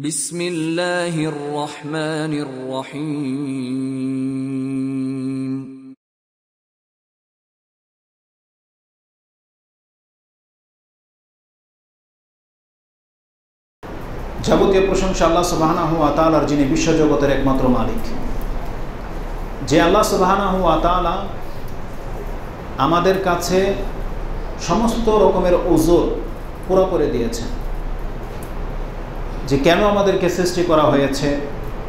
বিসমিল্লাহির রহমানির রহিম। যাবতীয় প্রশংসা আল্লাহ সুবহানাহু ওয়া তাআলার, যিনি বিশ্বজগতের একমাত্র মালিক। যে আল্লাহ সুবহানাহু ওয়া তাআলা আমাদের কাছে সমস্ত রকমের ওজর পুরো করে দিয়েছেন, যে কেন আমাদেরকে সৃষ্টি করা হয়েছে,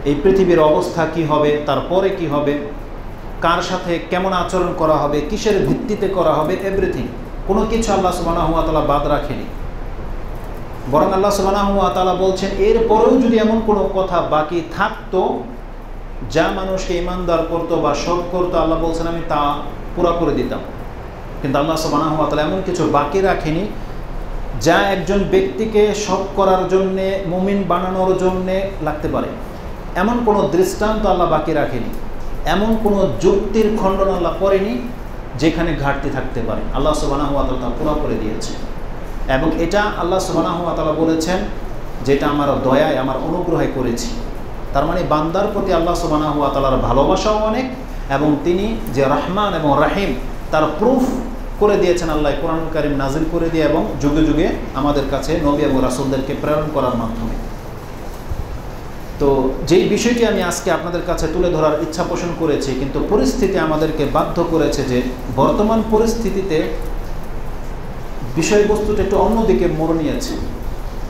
এই পৃথিবীর অবস্থা কি হবে, তারপরে কি হবে, কার সাথে কেমন আচরণ করা হবে, কিসের ভিত্তিতে করা হবে, এভরিথিং, কোনো কিছু আল্লাহ সুবহানাহু ওয়া তাআলা বাদ রাখেনি। বরং আল্লাহ সুবহানাহু ওয়া তাআলা বলছেন, এরপরেও যদি এমন কোনো কথা বাকি থাকতো যা মানুষকে ঈমানদার করতো বা শক করতো, আল্লাহ বলছেন আমি তা পুরো করে দিতাম। কিন্তু আল্লাহ সুবহানাহু ওয়া তাআলা এমন কিছু বাকি রাখেনি যা একজন ব্যক্তিকে শক করার জন্যে, মুমিন বানানোর জন্যে লাগতে পারে। এমন কোনো দৃষ্টান্ত আল্লাহ বাকি রাখেনি, এমন কোনো যুক্তির খণ্ডন আল্লাহ করেনি যেখানে ঘাটতি থাকতে পারে। আল্লাহ সুবহানাহু ওয়া তাআলা তা পুরো করে দিয়েছে। এবং এটা আল্লাহ সুবহানাহু ওয়া তাআলা বলেছেন, যেটা আমার দয়ায়, আমার অনুগ্রহে করেছি। তার মানে বান্দার প্রতি আল্লাহ সুবহানাহু ওয়া তাআলার ভালোবাসাও অনেক, এবং তিনি যে রহমান এবং রাহিম তার প্রুফ করে দিয়েছেন আল্লাহ কোরআনুল কারীম নাজিল করে দিয়ে, এবং যুগে যুগে আমাদের কাছে নবী এবং রাসূলদেরকে প্রেরণ করার মাধ্যমে। তো যেই বিষয়টি আমি আজকে আপনাদের কাছে তুলে ধরার ইচ্ছা পোষণ করেছি, কিন্তু পরিস্থিতি আমাদেরকে বাধ্য করেছে যে বর্তমান পরিস্থিতিতে বিষয়বস্তুটা একটু অন্যদিকে মোড় নিয়েছে।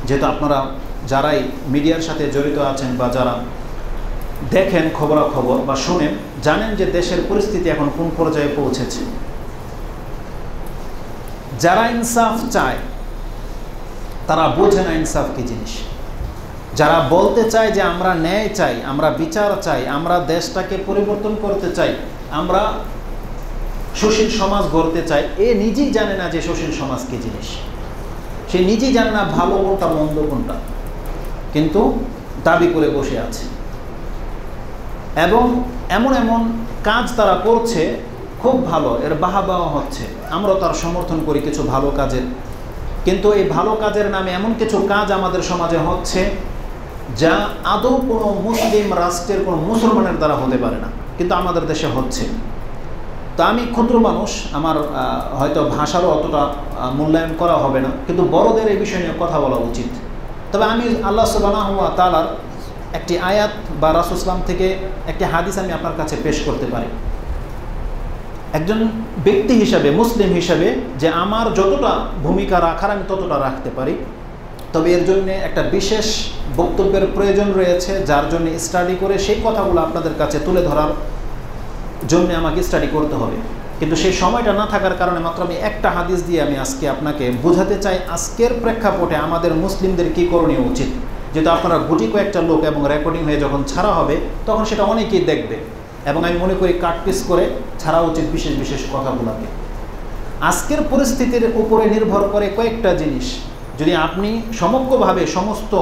যেহেতু আপনারা যারাই মিডিয়ার সাথে জড়িত আছেন বা যারা দেখেন খবরাখবর বা শোনেন, জানেন যে দেশের পরিস্থিতি এখন কোন পর্যায়ে পৌঁছেছে। যারা ইনসাফ চায় তারা বোঝে না ইনসাফ কি জিনিস। যারা বলতে চায় যে আমরা ন্যায় চাই, আমরা বিচার চাই, আমরা দেশটাকে পরিবর্তন করতে চাই, আমরা সুশীল সমাজ গড়তে চাই, এ নিজেই জানে না যে সুশীল সমাজ কি জিনিস। সে নিজেই জানে না ভালো কোনটা মন্দ কোনটা, কিন্তু দাবি করে বসে আছে। এবং এমন এমন কাজ তারা করছে খুব ভালো, এর বাহবা হচ্ছে, আমরা তার সমর্থন করি কিছু ভালো কাজের। কিন্তু এই ভালো কাজের নামে এমন কিছু কাজ আমাদের সমাজে হচ্ছে যা আদৌ কোনো মুসলিম রাষ্ট্রের কোনো মুসলমানের দ্বারা হতে পারে না, কিন্তু আমাদের দেশে হচ্ছে। তো আমি ক্ষুদ্র মানুষ, আমার হয়তো ভাষারও অতটা মূল্যায়ন করা হবে না, কিন্তু বড়দের এই বিষয় নিয়ে কথা বলা উচিত। তবে আমি আল্লাহ সুবহানাহু ওয়া তাআলার একটি আয়াত বা রাসূল সাল্লাল্লাহু আলাইহি ওয়াসাল্লাম থেকে একটি হাদিস আমি আপনার কাছে পেশ করতে পারি। একজন ব্যক্তি হিসাবে, মুসলিম হিসাবে, যে আমার যতটা ভূমিকা রাখার আমি ততটা রাখতে পারি। তবে এর জন্য একটা বিশেষ বক্তব্যের প্রয়োজন রয়েছে, যার জন্য স্টাডি করে সেই কথাগুলো আপনাদের কাছে তুলে ধরার জন্য আমাকে স্টাডি করতে হবে। কিন্তু সেই সময়টা না থাকার কারণে মাত্র আমি একটা হাদিস দিয়ে আমি আজকে আপনাকে বোঝাতে চাই আজকের প্রেক্ষাপটে আমাদের মুসলিমদের কী করণীয় উচিত। যেহেতু আপনারা গুটি কয়েকটা লোক এবং রেকর্ডিং হয়ে যখন ছাড়া হবে তখন সেটা অনেকেই দেখবে, এবং আমি মনে করি কাটপিস করে ছাড়া উচিত বিশেষ বিশেষ কথাগুলোকে। আজকের পরিস্থিতির উপরে নির্ভর করে কয়েকটা জিনিস। যদি আপনি সমগ্রভাবে সমস্ত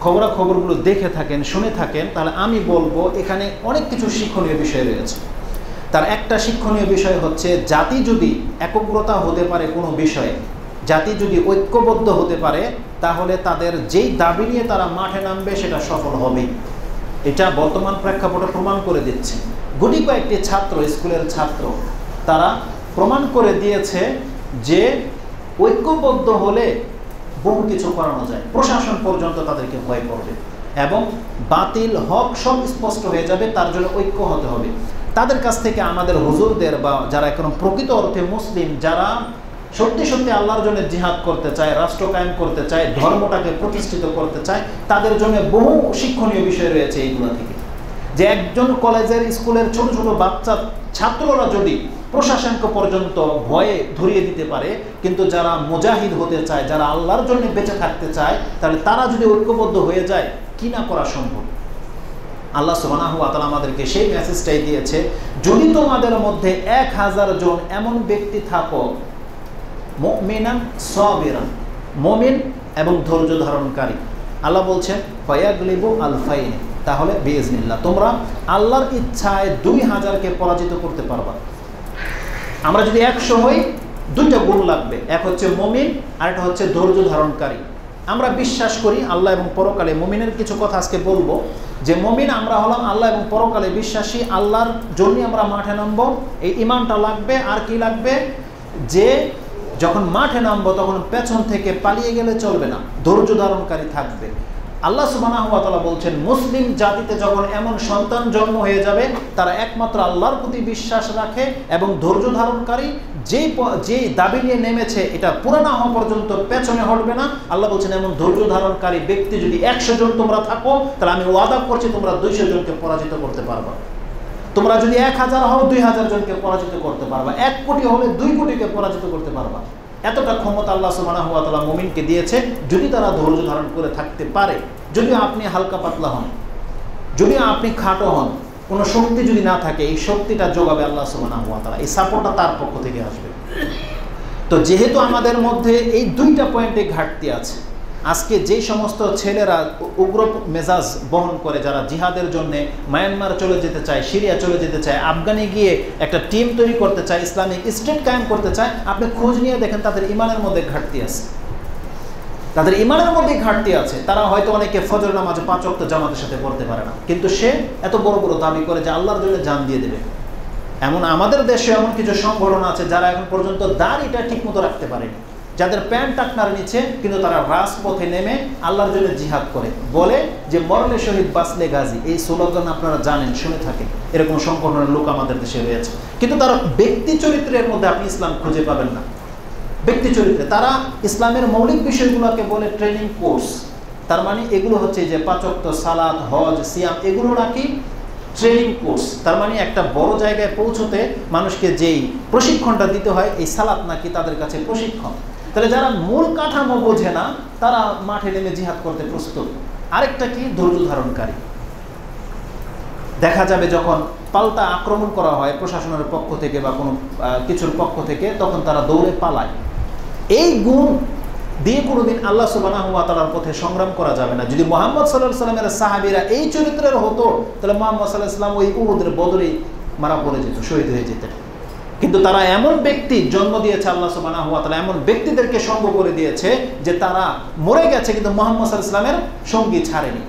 খবরাখবরগুলো দেখে থাকেন, শুনে থাকেন, তাহলে আমি বলবো এখানে অনেক কিছু শিক্ষণীয় বিষয় রয়েছে। তার একটা শিক্ষণীয় বিষয় হচ্ছে, জাতি যদি একগ্রতা হতে পারে কোনো বিষয়ে, জাতি যদি ঐক্যবদ্ধ হতে পারে, তাহলে তাদের যেই দাবি নিয়ে তারা মাঠে নামবে সেটা সফল হবে। এটা বর্তমান প্রেক্ষাপটে প্রমাণ করে দিচ্ছে। গুটি কয়েকটি ছাত্র, স্কুলের ছাত্র, তারা প্রমাণ করে দিয়েছে যে ঐক্যবদ্ধ হলে বহু কিছু করানো যায়। প্রশাসন পর্যন্ত তাদেরকে ভয় করবে এবং বাতিল হক সব স্পষ্ট হয়ে যাবে। তার জন্য ঐক্য হতে হবে। তাদের কাছ থেকে আমাদের হুজুরদের বা যারা এখন প্রকৃত অর্থে মুসলিম, যারা সত্যি সত্যি আল্লাহর জন্য জিহাদ করতে চায়, রাষ্ট্র কায়েম করতে চায়, ধর্মটাকে প্রতিষ্ঠিত করতে চায়, তাদের জন্য বহু শিক্ষণীয় বিষয় রয়েছে এইগুলো থেকে। যে একজন কলেজের, স্কুলের ছোট ছোট বাচ্চা ছাত্ররা যদি প্রশাসনকে পর্যন্ত ভয়ে ধরিয়ে দিতে পারে, কিন্তু যারা মুজাহিদ হতে চায়, যারা আল্লাহর জন্য বেঁচে থাকতে চায়, তাহলে তারা যদি ঐক্যবদ্ধ হয়ে যায়, কি না করা সম্ভব। আল্লাহ সুবহানাহু ওয়া তাআলা আমাদেরকে সেই মেসেজটাই দিয়েছে, যদি তোমাদের মধ্যে 1000 জন এমন ব্যক্তি থাকো, মুমিনান সাবিরান, মুমিন এবং ধৈর্য ধারণকারী, আল্লাহ বলছেন ফায়াগলিবু আলফাইন, তাহলে বিইজনিল্লাহ তোমরা আল্লাহর ইচ্ছায় 2000কে পরাজিত করতে পারবা। আমরা যদি 100 হই, দুইটা গুণ লাগবে, এক হচ্ছে মুমিন আর একটা হচ্ছে ধৈর্য ধারণকারী। আমরা বিশ্বাস করি আল্লাহ এবং পরকালে। মুমিনের কিছু কথা আজকে বলবো, যে মুমিন আমরা হলাম আল্লাহ এবং পরকালে বিশ্বাসী, আল্লাহর জন্যই আমরা মাঠে নামবো, এই ঈমানটা লাগবে। আর কি লাগবে, যে যখন মাঠে নামবো তখন পেছন থেকে পালিয়ে গেলে চলবে না, ধৈর্য ধারণকারী থাকবে। আল্লাহ সুবহানাহু ওয়া তাআলা বলছেন, মুসলিম জাতিতে যখন এমন সন্তান জন্ম হয়ে যাবে, তারা একমাত্র আল্লাহর প্রতি বিশ্বাস রাখে এবং ধৈর্য ধারণকারী, যেই দাবি নিয়ে নেমেছে এটা পুরো না হওয়া পর্যন্ত পেছনে হটবে না। আল্লাহ বলছেন, এমন ধৈর্য ধারণকারী ব্যক্তি যদি 100 জন তোমরা থাকো, তাহলে আমি ওয়াদা করছি তোমরা 200 জনকে পরাজিত করতে পারবা। তোমরা যদি 1000 হও, 2000 জনকে পরাজিত করতে পারবা। 1 কোটি হলে 2 কোটিকে পরাজিত করতে পারবা। এতটা ক্ষমতা আল্লাহ সুবহানাহু ওয়া তাআলা মুমিনকে দিয়েছে, যদি তারা ধৈর্য ধারণ করে থাকতে পারে। যদিও আপনি হালকা পাতলা হন, যদিও আপনি খাটো হন, কোনো শক্তি যদি না থাকে, এই শক্তিটা যোগাবে আল্লাহ সুবহানাহু ওয়া তাআলা, এই সাপোর্টটা তার পক্ষ থেকে আসবে। তো যেহেতু আমাদের মধ্যে এই 2টা পয়েন্টে ঘাটতি আছে, আজকে যেই সমস্ত ছেলেরা উগ্র মেজাজ বহন করে, যারা জিহাদের জন্য মায়ানমার চলে যেতে চায়, সিরিয়া চলে যেতে চায়, আফগানে গিয়ে একটা টিম তৈরি করতে চায়, ইসলামিক স্টেট কায়েম করতে চায়, আপনি খোঁজ নিয়ে দেখেন তাদের ঈমানের মধ্যে ঘাটতি আছে। তাদের ঈমানের মধ্যে ঘাটতি আছে। তারা হয়তো অনেকে ফজর নামাজ 5 ওয়াক্ত জামাতের সাথে পড়তে পারে না, কিন্তু সে এত বড় বড় দাবি করে যে আল্লাহর জন্য জান দিয়ে দেবে। এমন আমাদের দেশে এমন কিছু সংগঠন আছে যারা এখন পর্যন্ত দাড়িটা ঠিক মতো রাখতে পারেনি, যাদের প্যান্ট টাকনার নিচে, কিন্তু তারা রাজপথে নেমে আল্লাহর জন্য জিহাদ করে, বলে যে মরলে শহীদ বাঁচলে গাজী। এই স্লোগান আপনারা জানেন, শুনে থাকেন। এরকম সংগঠনের লোক আমাদের দেশে রয়েছে, কিন্তু তার ব্যক্তি চরিত্রের মধ্যে আপনি ইসলাম খুঁজে পাবেন না। ব্যক্তি চরিত্রে তারা ইসলামের মৌলিক বিষয়গুলোকে বলে ট্রেনিং কোর্স। তার মানে এগুলো হচ্ছে যে 5 ওয়াক্ত সালাত, হজ, সিয়াম, এগুলো নাকি ট্রেনিং কোর্স। তার মানে একটা বড় জায়গায় পৌঁছতে মানুষকে যেই প্রশিক্ষণটা দিতে হয়, এই সালাত নাকি তাদের কাছে প্রশিক্ষণ। তাহলে যারা মূল কাঠামো বোঝে না, তারা মাঠে নেমে জিহাদ করতে প্রস্তুত। আরেকটা কি, ধৈর্য ধারণকারী। দেখা যাবে যখন পাল্টা আক্রমণ করা হয় প্রশাসনের পক্ষ থেকে বা কোনো কিছুর পক্ষ থেকে, তখন তারা দৌড়ে পালায়। এই গুণ দিয়ে কোনোদিন আল্লাহ সুবহানাহু ওয়া তাআলার পথে সংগ্রাম করা যাবে না। যদি মুহাম্মদ সাল্লাল্লাহু আলাইহি ওয়াসাল্লামের সাহাবীরা এই চরিত্রের হতো, তাহলে মুহাম্মদ সাল্লাল্লাহু আলাইহি ওয়াসাল্লাম ওই উহুদের বদরে মারা পড়ে যেত, শহীদ হয়ে যেতেন। কিন্তু তারা এমন ব্যক্তি জন্ম দিয়েছে আল্লাহ সুবহানাহু ওয়া তাআলা, এমন ব্যক্তিদেরকে সঙ্গ করে দিয়েছে যে তারা মরে গেছে, কিন্তু মুহাম্মদ সাল্লাল্লাহু আলাইহি ওয়াসাল্লামের সঙ্গী ছাড়েনি,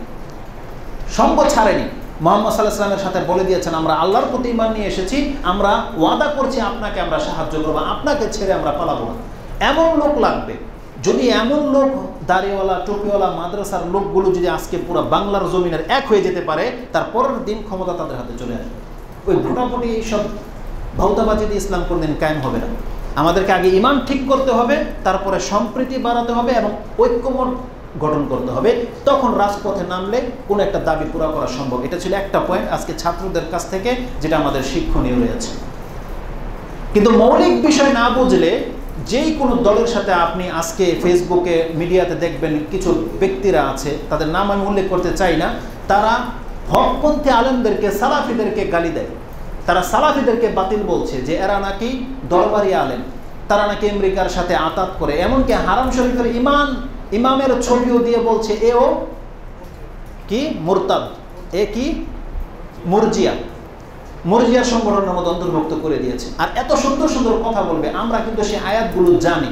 সঙ্গ ছাড়েনি। মুহাম্মদ সাল্লাল্লাহু আলাইহি ওয়াসাল্লাম সাথে বলে দিয়েছেন, আমরা আল্লাহর প্রতি ঈমান নিয়ে এসেছি, আমরা ওয়াদা করছি আপনাকে আমরা সাহায্য করব, আপনাকে ছেড়ে আমরা পালাবো না। এমন লোক লাগবে। যদি এমন লোক, দাড়িওয়ালা, টুপিওয়ালা, মাদ্রাসার লোকগুলো যদি আজকে পুরো বাংলার জমিনের এক হয়ে যেতে পারে, তার পরের দিন ক্ষমতা তাদের হাতে চলে আসবে। ওই ভোটাভুটি এইসব ভৌতাবাজি দিয়ে ইসলাম কোনদিন কায়েম হবে না। আমাদেরকে আগে ঈমান ঠিক করতে হবে, তারপরে সম্প্রীতি বাড়াতে হবে এবং ঐক্যমত গঠন করতে হবে। তখন রাজপথে নামলে কোনো একটা দাবি পুরা করা সম্ভব। এটা ছিল একটা পয়েন্ট আজকে ছাত্রদের কাছ থেকে, যেটা আমাদের শিক্ষণীয় রয়েছে। কিন্তু মৌলিক বিষয় না বুঝলে যেই কোনো দলের সাথে আপনি আজকে ফেসবুকে, মিডিয়াতে দেখবেন কিছু ব্যক্তিরা আছে, তাদের নাম আমি উল্লেখ করতে চাই না, তারা হকপন্থী আলেমদেরকে, সালাফিদেরকে গালি দেয়। তারা সালাফিদেরকে বাতিল বলছে যে এরা নাকি দরবারি আলেম, তারা নাকি আমেরিকার সাথে আতাত করে। এমনকি হারাম শরীফের ইমামের ছবিও দিয়ে বলছে এও কি মুরতাদ, এ কি মুরজিয়া সংগঠনের মধ্যে অন্তর্ভুক্ত করে দিয়েছে। আর এত সুন্দর সুন্দর কথা বলবে। আমরা কিন্তু সেই আয়াতগুলো জানি,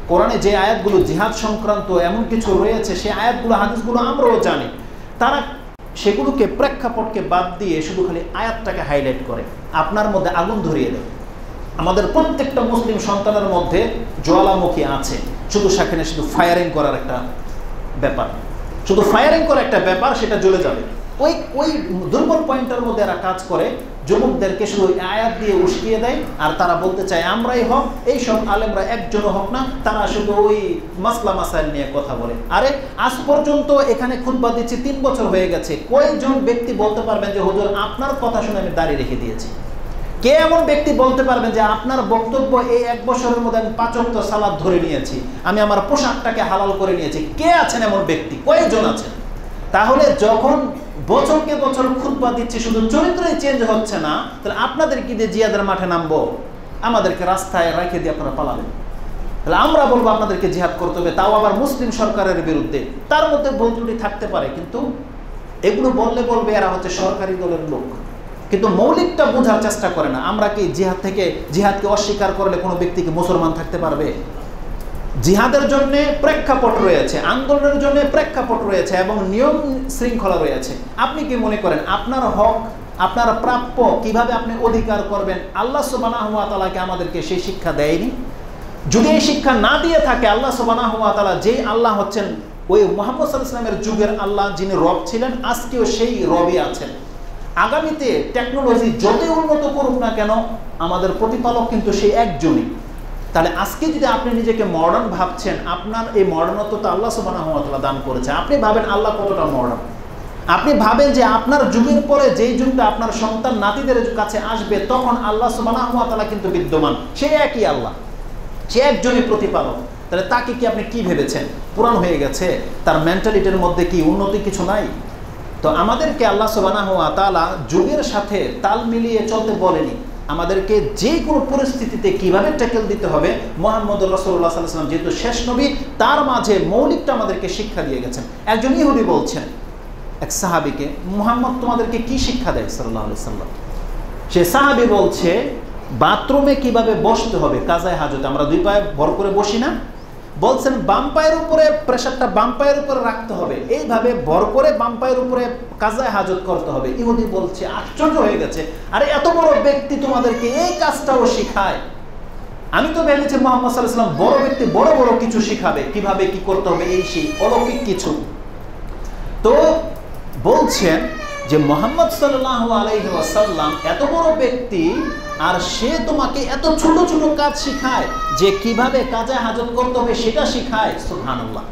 কোরআনে যে আয়াতগুলো জিহাদ সংক্রান্ত এমন কিছু রয়েছে, সেই আয়াতগুলো, হাদিসগুলো আমরাও জানি। তারা সেগুলোকে, প্রেক্ষাপটকে বাদ দিয়ে শুধু খালি আয়াতটাকে হাইলাইট করে, আপনার মধ্যে আগুন ধরিয়ে দেয়। আমাদের প্রত্যেকটা মুসলিম সন্তানের মধ্যে জ্বালামুখী আছে, শুধু সেখানে শুধু ফায়ারিং করার একটা ব্যাপার, শুধু ফায়ারিং করার একটা ব্যাপার, সেটা জ্বলে যাবে। ওই দুর্বল পয়েন্টের মধ্যে এরা কাজ করে, যুবকদেরকে শুধু আয়াত দিয়ে উস্কিয়ে দেয়। আর তারা বলতে চায় আমরাই হক, এই সব আলেমরা একজনও হক না, তারা শুধু ওই মাসলা মাসাইল নিয়ে কথা বলে। আরে আজ পর্যন্ত এখানে খুতবা দিচ্ছি 3 বছর হয়ে গেছে, কয়জন ব্যক্তি বলতে পারবেন যে হুজুর আপনার কথা শুনে আমি দাঁড়িয়ে রেখে দিয়েছি? কে এমন ব্যক্তি বলতে পারবেন যে আপনার বক্তব্য এই 1 বছরের মধ্যে আমি 5 ওয়াক্ত সালাত ধরে নিয়েছি, আমি আমার পোশাকটাকে হালাল করে নিয়েছি? কে আছেন এমন ব্যক্তি? কয়জন আছেন? তাহলে যখন বছরকে বছর খুতবা দিচ্ছে, শুধু চরিত্রই চেঞ্জ হচ্ছে না, তাহলে আপনাদের কি দিয়ে জিহাদের মাঠে নামবো? আমাদেরকে রাস্তায় রেখে দিয়ে আপনারা পালাবেন? তাহলে আমরা বলবো আপনাদেরকে জিহাদ করতে হবে, তাও আবার মুসলিম সরকারের বিরুদ্ধে। তার মধ্যে ভুল ত্রুটি থাকতে পারে, কিন্তু এগুলো বলবে এরা হচ্ছে সরকারি দলের লোক, কিন্তু মৌলিকটা বোঝার চেষ্টা করে না। আমরা কি জিহাদকে অস্বীকার করলে কোনো ব্যক্তি কি মুসলমান থাকতে পারবে? জিহাদের জন্য প্রেক্ষাপট রয়েছে, আন্দোলনের জন্য প্রেক্ষাপট রয়েছে এবং নিয়ম শৃঙ্খলা রয়েছে। আপনি কি মনে করেন আপনার হক, আপনার প্রাপ্য কিভাবে আপনি অধিকার করবেন? আল্লাহ সুবহানাহু ওয়া তাআলাকে আমাদেরকে সেই শিক্ষা দেয়নি। যদি এই শিক্ষা না দিয়ে থাকে, আল্লাহ সুবহানাহু ওয়া তাআলা যেই আল্লাহ হচ্ছেন ওই মুহাম্মদ সাল্লাল্লাহু আলাইহি ওয়াসাল্লামের যুগের আল্লাহ, যিনি রব ছিলেন, আজকেও সেই রবই আছেন। আগামীতে টেকনোলজি যতই উন্নত করুক না কেন, আমাদের প্রতিপালক কিন্তু সেই একজনই। তাহলে আজকে যদি আপনি নিজেকে মডার্ন ভাবছেন, আপনার এই মডার্নত্বতা আল্লাহ সুবহানাহু ওয়া তাআলা দান করেছে। আপনি ভাবেন আল্লাহ কতটা মডার্ন। আপনি ভাবেন যে আপনার যুগের পরে যেই যুগটা আপনার সন্তান নাতিদের কাছে আসবে, তখন আল্লাহ সুবহানাহু ওয়া তাআলা কিন্তু বিদ্যমান, সেই একই আল্লাহ, সে একজনই প্রতিপালক। তাহলে তাকে কি আপনি কি ভেবেছেন? পুরান হয়ে গেছে, তার মেন্টালিটির মধ্যে কি উন্নতি কিছু নাই? তো আমাদেরকে আল্লাহ সুবহানাহু ওয়া তাআলা যুগের সাথে তাল মিলিয়ে চলতে বলেনি, আমাদেরকে যে কোনো পরিস্থিতিতে কিভাবে ট্যাকেল দিতে হবে। মুহাম্মদ রাসূলুল্লাহ সাল্লাল্লাহু আলাইহি ওয়াসাল্লাম যেহেতু শেষ নবী, তার মাঝে মৌলিকটা আমাদেরকে শিক্ষা দিয়ে গেছেন। একজন ইহুদি বলছেন এক সাহাবীকে, মুহাম্মদ তোমাদেরকে কি শিক্ষা দেয় সাল্লাল্লাহু আলাইহি ওয়াসাল্লাম? সে সাহাবী বলছে বাথরুমে কিভাবে বসতে হবে কাজায়ে হাজতে। আমরা দুই পায়ে ভর করে বসি না? বলছেন বাম পায়ের উপরে প্রেসারটা বাম পায়ের উপরে রাখতে হবে, এইভাবে ভর করে বাম পায়ের উপরে কাজায়ে হাজত করতে হবে। ইহুদি বলছে, আশ্চর্য হয়ে গেছে, আরে এত বড় ব্যক্তি তোমাদেরকে এই কাজটাও শিখায়? আমি তো ভেবেছি মুহাম্মদ সাল্লাল্লাহু আলাইহি ওয়াসাল্লাম বড় ব্যক্তি, বড় বড় কিছু শিখাবে, কিভাবে কি করতে হবে, এই সেই অলৌকিক কিছু। তো বলছেন যে মুহাম্মদ সাল্লাল্লাহু আলাইহি ওয়াসাল্লাম এত বড় ব্যক্তি, আর সে তোমাকে এত ছোট ছোট কাজ শিখায়, যে কিভাবে কাজায়ে হাজত করতে হবে সেটা শিখায়। সুবহানাল্লাহ।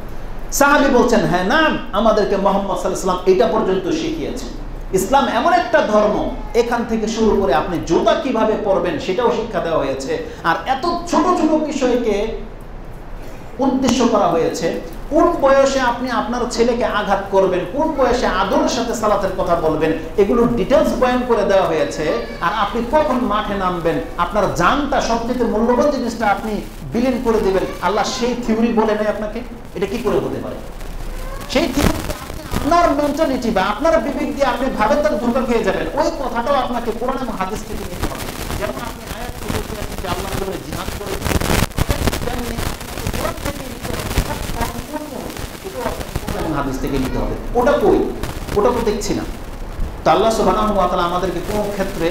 সাহাবী বলছেন, হ্যাঁ না, আমাদেরকে মুহাম্মদ সাল্লাল্লাহু আলাইহি ওয়াসাল্লাম এটা পর্যন্ত শিখিয়েছেন। ইসলাম এমন একটা ধর্ম, এখান থেকে শুরু করে আপনি জুতা কিভাবে পরবেন সেটাও শিক্ষা দেওয়া হয়েছে। আর এত ছোট ছোট বিষয়কে উদ্দেশ্য করা হয়েছে। কোন বয়সে আপনি আপনার ছেলেকে আঘাত করবেন, কোন বয়সে আদরের সাথে সালাতের কথা বলবেন, এগুলো ডিটেলস বয়ান করে দেওয়া হয়েছে। আর আপনি কখন মাঠে নামবেন, আপনার জানটা সবচেয়ে মূল্যবান জিনিসটা আপনি বিলীন করে দেবেন, আল্লাহ সেই থিওরি বলে নেয় আপনাকে? এটা কি করে হতে পারে? সেই থিওরি আপনার মেন্টালিটি বা আপনার বিবেক দিয়ে আপনি ভাবেন তার ধোঁকা খেয়ে যাবেন। ওই কথাটাও আপনাকে কোরআন এবং হাদিস থেকে নিতে হবে। যেমন আপনি আয়াত থেকে যে আল্লাহর জন্য জিহাদ করেছেন, তেমনি কোরআন থেকে নিতে হবে, হাদিস থেকে নিতে হবে। ওটা কই? ওটা তো দেখছি না। তো আল্লাহ সুবহানাহু ওয়া তাআলা আমাদেরকে কোনো ক্ষেত্রে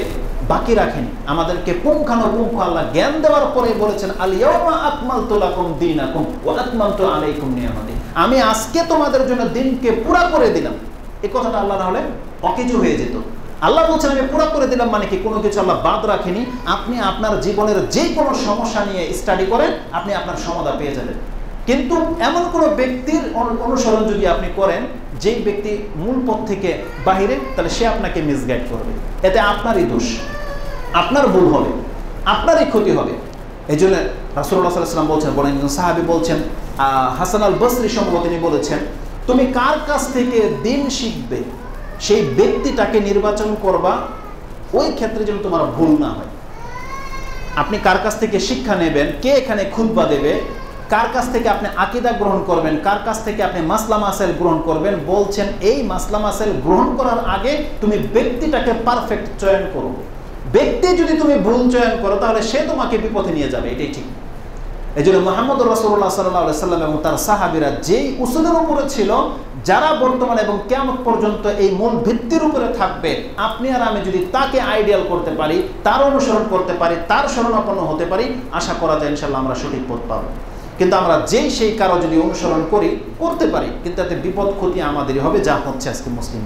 বাকি রাখেনি, আমাদেরকে পুঙ্খানুপুঙ্খ আল্লাহ জ্ঞান দেওয়ার পরে বলেছেন, আল ইয়াউমা আকমালতু লাকুম দীনাকুম ওয়া আতমামতু আলাইকুম নিয়ামতি। আমি আজকে তোমাদের জন্য দিনকে পুরা করে দিলাম। এই কথাটা আল্লাহ না হলে অকেজো হয়ে যেত। আল্লাহ বলছেন আমি পুরা করে দিলাম, মানে কি কোনো কিছু আল্লাহ বাদ রাখেনি। আপনি আপনার জীবনের যে কোনো সমস্যা নিয়ে স্টাডি করেন, আপনি আপনার সমাধান পেয়ে যাবেন। কিন্তু এমন কোনো ব্যক্তির অনুসরণ যদি আপনি করেন যেই ব্যক্তি মূল পথ থেকে বাহিরে, তাহলে সে আপনাকে মিসগাইড করবে। এতে আপনারই দোষ, আপনার ভুল হবে, আপনারই ক্ষতি হবে। এই জন্য রাসূলুল্লাহ সাল্লাল্লাহু আলাইহি ওয়াসাল্লাম বলছেন, বলেন সাহাবী বলছেন, হাসান আল বসরি সম্ভবত তিনি বলেছেন, তুমি কার কাছ থেকে দিন শিখবে সেই ব্যক্তিটাকে নির্বাচন করবা, ওই ক্ষেত্রে যেন তোমার ভুল না হয়। আপনি কার কাছ থেকে শিক্ষা নেবেন, কে এখানে খুতবা দেবে, কার কাছ থেকে আপনি আকীদা গ্রহণ করবেন, কার কাছ থেকে আপনি মাসলা মাসাইল গ্রহণ করবেন, বলছেন এই মাসলা মাসাইল গ্রহণ করার আগে তুমি ব্যক্তিটাকে পারফেক্ট চয়ন করো। ব্যক্তি যদি তুমি ভুল চয়ন করো, তাহলে সে তোমাকে বিপথে নিয়ে যাবে, এটাই ঠিক। এই জন্য মুহাম্মদ রাসূলুল্লাহ সাল্লাল্লাহু আলাইহি ওয়াসাল্লাম এবং তার সাহাবীরা যেই উসুলের উপরে ছিল, যারা বর্তমানে এবং কিয়ামত পর্যন্ত এই মূল ভিত্তির উপরে থাকবে, আপনি আর আমি যদি তাকে আইডিয়াল করতে পারি, তার অনুসরণ করতে পারি, তার শরণাপন্ন হতে পারি, আশা করা যায় ইনশাআল্লাহ আমরা সঠিক পথ পাবো। কিন্তু আমরা যেই সেই কারো যদি অনুসরণ করতে পারি, কিন্তু তাতে বিপদ ক্ষতি আমাদেরই হবে, যা হচ্ছে আজকে মুসলিম